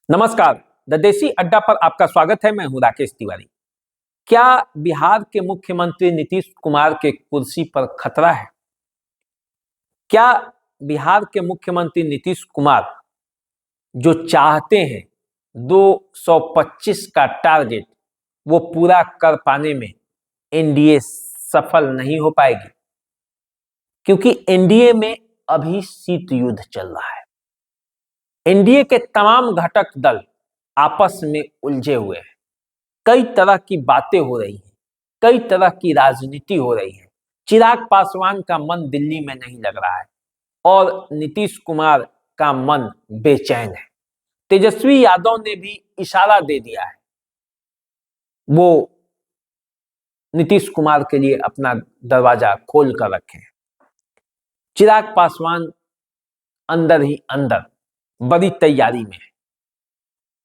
नमस्कार। द देसी अड्डा पर आपका स्वागत है। मैं हूं राकेश तिवारी। क्या बिहार के मुख्यमंत्री नीतीश कुमार के कुर्सी पर खतरा है? क्या बिहार के मुख्यमंत्री नीतीश कुमार जो चाहते हैं 225 का टारगेट वो पूरा कर पाने में एनडीए सफल नहीं हो पाएगी? क्योंकि एनडीए में अभी शीत युद्ध चल रहा है। एनडीए के तमाम घटक दल आपस में उलझे हुए हैं। कई तरह की बातें हो रही हैं, कई तरह की राजनीति हो रही है। चिराग पासवान का मन दिल्ली में नहीं लग रहा है और नीतीश कुमार का मन बेचैन है। तेजस्वी यादव ने भी इशारा दे दिया है, वो नीतीश कुमार के लिए अपना दरवाजा खोल कर रखे हैं। चिराग पासवान अंदर ही अंदर बड़ी तैयारी में है।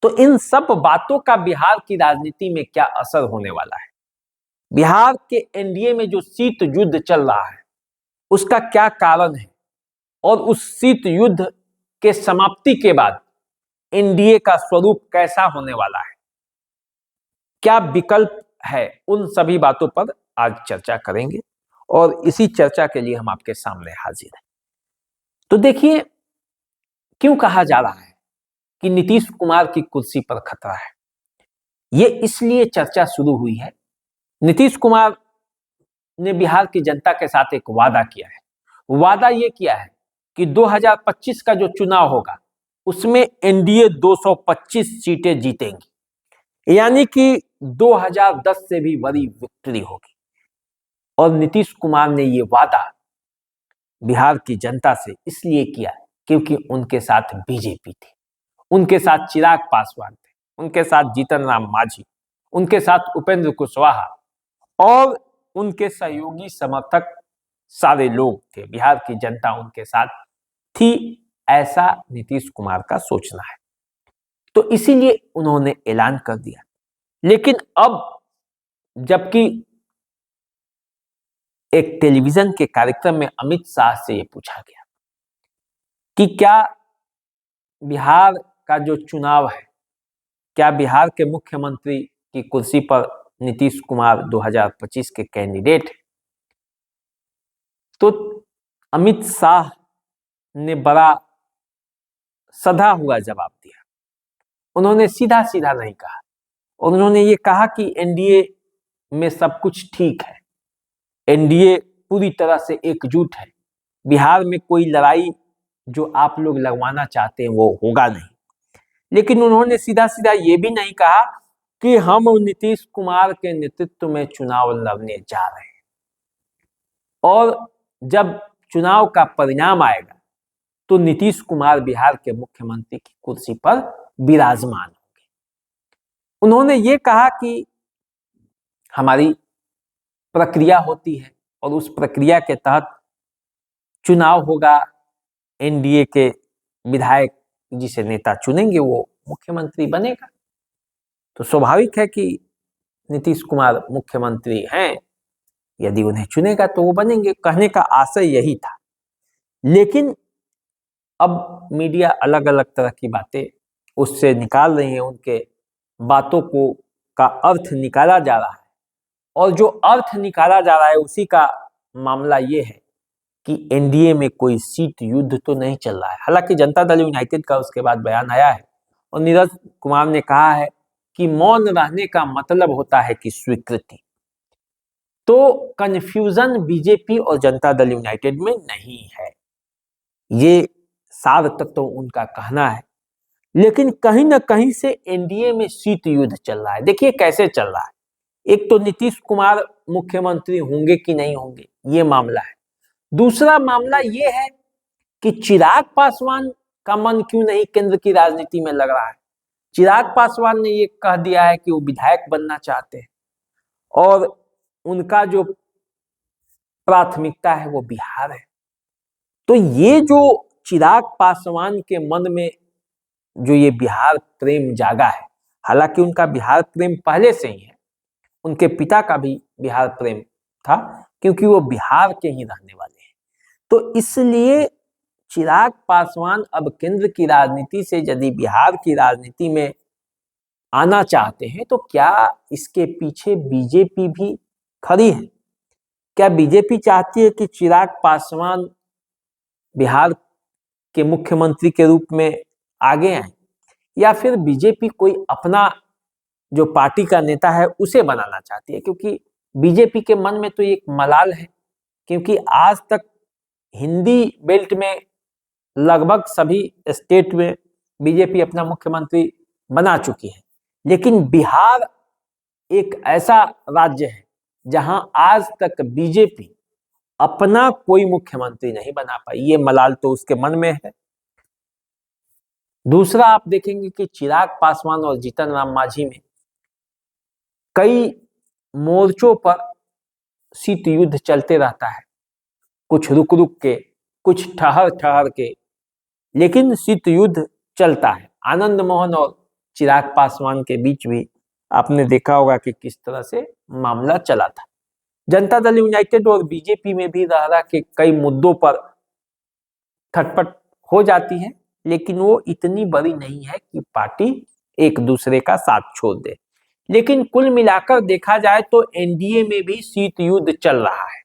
तो इन सब बातों का बिहार की राजनीति में क्या असर होने वाला है? बिहार के एनडीए में जो शीत युद्ध चल रहा है उसका क्या कारण है और उस शीत युद्ध के समाप्ति के बाद एनडीए का स्वरूप कैसा होने वाला है, क्या विकल्प है, उन सभी बातों पर आज चर्चा करेंगे और इसी चर्चा के लिए हम आपके सामने हाजिर हैं। तो देखिए, क्यों कहा जा रहा है कि नीतीश कुमार की कुर्सी पर खतरा है? यह इसलिए चर्चा शुरू हुई है, नीतीश कुमार ने बिहार की जनता के साथ एक वादा किया है। वादा यह किया है कि 2025 का जो चुनाव होगा उसमें एनडीए 225 सीटें जीतेंगी, यानी कि 2010 से भी बड़ी विक्ट्री होगी। और नीतीश कुमार ने यह वादा बिहार की जनता से इसलिए किया क्योंकि उनके साथ बीजेपी थी, उनके साथ चिराग पासवान थे, उनके साथ जीतन राम मांझी, उनके साथ उपेंद्र कुशवाहा और उनके सहयोगी समर्थक सारे लोग थे। बिहार की जनता उनके साथ थी, ऐसा नीतीश कुमार का सोचना है। तो इसीलिए उन्होंने ऐलान कर दिया। लेकिन अब जबकि एक टेलीविजन के कार्यक्रम में अमित शाह से यह पूछा गया कि क्या बिहार का जो चुनाव है, क्या बिहार के मुख्यमंत्री की कुर्सी पर नीतीश कुमार 2025 के कैंडिडेट हैं? तो अमित शाह ने बड़ा सधा हुआ जवाब दिया। उन्होंने सीधा सीधा नहीं कहा, उन्होंने ये कहा कि एनडीए में सब कुछ ठीक है, एनडीए पूरी तरह से एकजुट है, बिहार में कोई लड़ाई जो आप लोग लगवाना चाहते हैं वो होगा नहीं। लेकिन उन्होंने सीधा सीधा ये भी नहीं कहा कि हम नीतीश कुमार के नेतृत्व में चुनाव लड़ने जा रहे हैं और जब चुनाव का परिणाम आएगा तो नीतीश कुमार बिहार के मुख्यमंत्री की कुर्सी पर विराजमान होंगे। उन्होंने ये कहा कि हमारी प्रक्रिया होती है और उस प्रक्रिया के तहत चुनाव होगा, एनडीए के विधायक जिसे नेता चुनेंगे वो मुख्यमंत्री बनेगा। तो स्वाभाविक है कि नीतीश कुमार मुख्यमंत्री हैं, यदि उन्हें चुनेगा तो वो बनेंगे। कहने का आशय यही था। लेकिन अब मीडिया अलग अलग तरह की बातें उससे निकाल रही है, उनके बातों को का अर्थ निकाला जा रहा है और जो अर्थ निकाला जा रहा है उसी का मामला ये है कि एनडीए में कोई सीट युद्ध तो नहीं चल रहा है। हालांकि जनता दल यूनाइटेड का उसके बाद बयान आया है और नीरज कुमार ने कहा है कि मौन रहने का मतलब होता है कि स्वीकृति। तो कंफ्यूजन बीजेपी और जनता दल यूनाइटेड में नहीं है, ये सार तत्व उनका कहना है। लेकिन कहीं ना कहीं से एनडीए में शीत युद्ध चल रहा है। देखिए कैसे चल रहा है। एक तो नीतीश कुमार मुख्यमंत्री होंगे कि नहीं होंगे, ये मामला है। दूसरा मामला ये है कि चिराग पासवान का मन क्यों नहीं केंद्र की राजनीति में लग रहा है। चिराग पासवान ने ये कह दिया है कि वो विधायक बनना चाहते हैं और उनका जो प्राथमिकता है वो बिहार है। तो ये जो चिराग पासवान के मन में जो ये बिहार प्रेम जागा है, हालांकि उनका बिहार प्रेम पहले से ही है, उनके पिता का भी बिहार प्रेम था क्योंकि वो बिहार के ही रहने वाले हैं। तो इसलिए चिराग पासवान अब केंद्र की राजनीति से यदि बिहार की राजनीति में आना चाहते हैं तो क्या इसके पीछे बीजेपी भी खड़ी है? क्या बीजेपी चाहती है कि चिराग पासवान बिहार के मुख्यमंत्री के रूप में आगे आए, या फिर बीजेपी कोई अपना जो पार्टी का नेता है उसे बनाना चाहती है? क्योंकि बीजेपी के मन में तो एक मलाल है, क्योंकि आज तक हिंदी बेल्ट में लगभग सभी स्टेट में बीजेपी अपना मुख्यमंत्री बना चुकी है, लेकिन बिहार एक ऐसा राज्य है जहां आज तक बीजेपी अपना कोई मुख्यमंत्री नहीं बना पाई। ये मलाल तो उसके मन में है। दूसरा, आप देखेंगे कि चिराग पासवान और जीतन राम मांझी में कई मोर्चों पर शीत युद्ध चलते रहता है, कुछ रुक रुक के, कुछ ठहर ठहर के, लेकिन शीत युद्ध चलता है। आनंद मोहन और चिराग पासवान के बीच भी आपने देखा होगा कि किस तरह से मामला चला था। जनता दल यूनाइटेड और बीजेपी में भी रह रह के कई मुद्दों पर खटपट हो जाती है, लेकिन वो इतनी बड़ी नहीं है कि पार्टी एक दूसरे का साथ छोड़ दे। लेकिन कुल मिलाकर देखा जाए तो एनडीए में भी शीत युद्ध चल रहा है,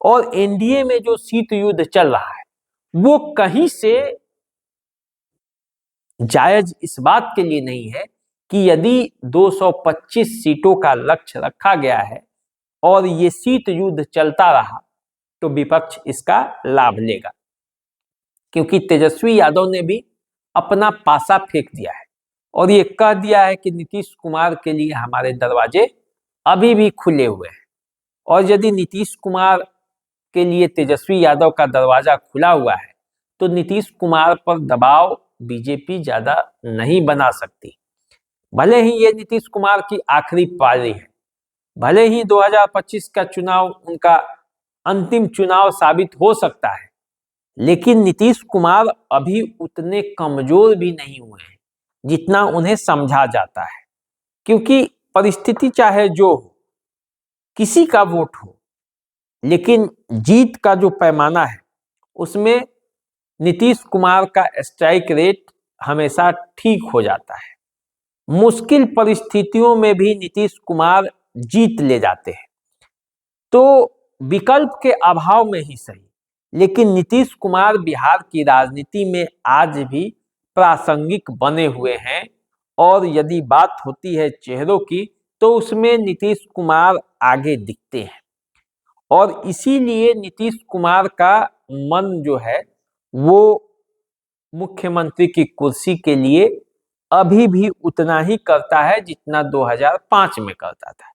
और एनडीए में जो शीत युद्ध चल रहा है वो कहीं से जायज इस बात के लिए नहीं है कि यदि 225 सीटों का लक्ष्य रखा गया है और ये शीत युद्ध चलता रहा तो विपक्ष इसका लाभ लेगा, क्योंकि तेजस्वी यादव ने भी अपना पासा फेंक दिया है और ये कह दिया है कि नीतीश कुमार के लिए हमारे दरवाजे अभी भी खुले हुए हैं, और यदि नीतीश कुमार के लिए तेजस्वी यादव का दरवाजा खुला हुआ है तो नीतीश कुमार पर दबाव बीजेपी ज्यादा नहीं बना सकती। भले ही ये नीतीश कुमार की आखिरी पारी है, भले ही 2025 का चुनाव उनका अंतिम चुनाव साबित हो सकता है, लेकिन नीतीश कुमार अभी उतने कमजोर भी नहीं हुए हैं जितना उन्हें समझा जाता है। क्योंकि परिस्थिति चाहे जो हो, किसी का वोट हो, लेकिन जीत का जो पैमाना है उसमें नीतीश कुमार का स्ट्राइक रेट हमेशा ठीक हो जाता है। मुश्किल परिस्थितियों में भी नीतीश कुमार जीत ले जाते हैं। तो विकल्प के अभाव में ही सही, लेकिन नीतीश कुमार बिहार की राजनीति में आज भी प्रासंगिक बने हुए हैं, और यदि बात होती है चेहरों की तो उसमें नीतीश कुमार आगे दिखते हैं, और इसीलिए नीतीश कुमार का मन जो है वो मुख्यमंत्री की कुर्सी के लिए अभी भी उतना ही करता है जितना 2005 में करता था।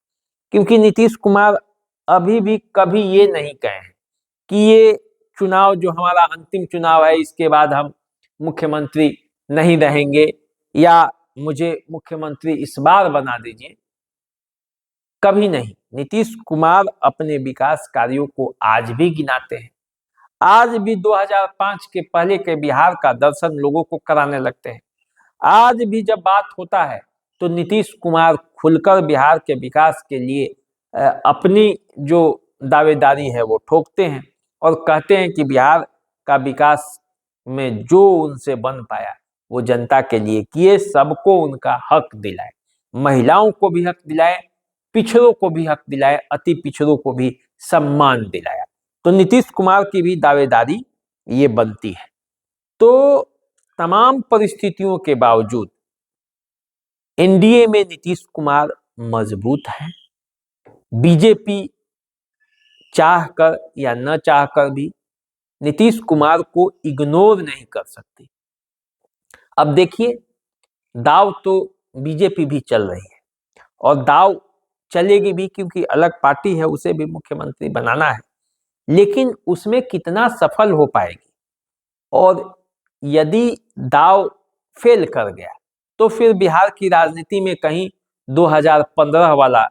क्योंकि नीतीश कुमार अभी भी कभी ये नहीं कहे हैं कि ये चुनाव जो हमारा अंतिम चुनाव है इसके बाद हम मुख्यमंत्री नहीं रहेंगे, या मुझे मुख्यमंत्री इस बार बना दीजिए। कभी नहीं। नीतीश कुमार अपने विकास कार्यों को आज भी गिनाते हैं, आज भी 2005 के पहले के बिहार का दर्शन लोगों को कराने लगते हैं। आज भी जब बात होता है तो नीतीश कुमार खुलकर बिहार के विकास के लिए अपनी जो दावेदारी है वो ठोकते हैं और कहते हैं कि बिहार का विकास में जो उनसे बन पाया वो जनता के लिए किए, सबको उनका हक दिलाए, महिलाओं को भी हक दिलाए, पिछड़ों को भी हक दिलाए, अति पिछड़ों को भी सम्मान दिलाया। तो नीतीश कुमार की भी दावेदारी ये बनती है। तो तमाम परिस्थितियों के बावजूद एनडीए में नीतीश कुमार मजबूत हैं। बीजेपी चाहकर या न चाहकर भी नीतीश कुमार को इग्नोर नहीं कर सकती। अब देखिए, दाव तो बीजेपी भी चल रही है और दाव चलेगी भी, क्योंकि अलग पार्टी है, उसे भी मुख्यमंत्री बनाना है, लेकिन उसमें कितना सफल हो पाएगी, और यदि दाव फेल कर गया तो फिर बिहार की राजनीति में कहीं 2015 वाला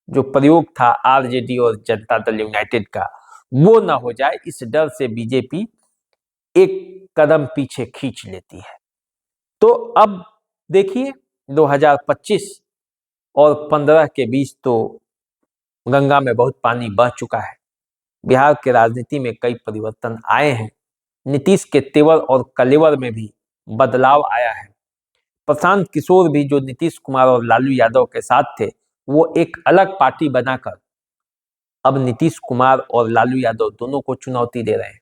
जो प्रयोग था आरजेडी और जनता दल यूनाइटेड का वो ना हो जाए, इस डर से बीजेपी एक कदम पीछे खींच लेती है। तो अब देखिए, 2025 और 15 के बीच तो गंगा में बहुत पानी बह चुका है। बिहार के राजनीति में कई परिवर्तन आए हैं, नीतीश के तेवर और कलेवर में भी बदलाव आया है। प्रशांत किशोर भी जो नीतीश कुमार और लालू यादव के साथ थे, वो एक अलग पार्टी बनाकर अब नीतीश कुमार और लालू यादव दोनों को चुनौती दे रहे हैं।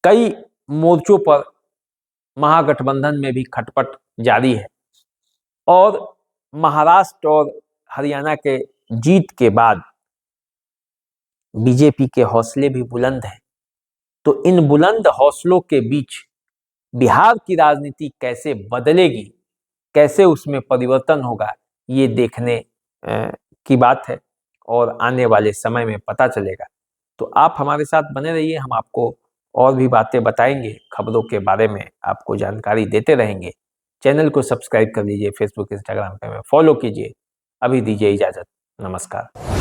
कई मोर्चों पर महागठबंधन में भी खटपट जारी है और महाराष्ट्र और हरियाणा के जीत के बाद बीजेपी के हौसले भी बुलंद हैं। तो इन बुलंद हौसलों के बीच बिहार की राजनीति कैसे बदलेगी, कैसे उसमें परिवर्तन होगा, ये देखने की बात है और आने वाले समय में पता चलेगा। तो आप हमारे साथ बने रहिए, हम आपको और भी बातें बताएंगे, खबरों के बारे में आपको जानकारी देते रहेंगे। चैनल को सब्सक्राइब कर लीजिए, फेसबुक इंस्टाग्राम पे हमें फॉलो कीजिए। अभी दीजिए इजाजत, नमस्कार।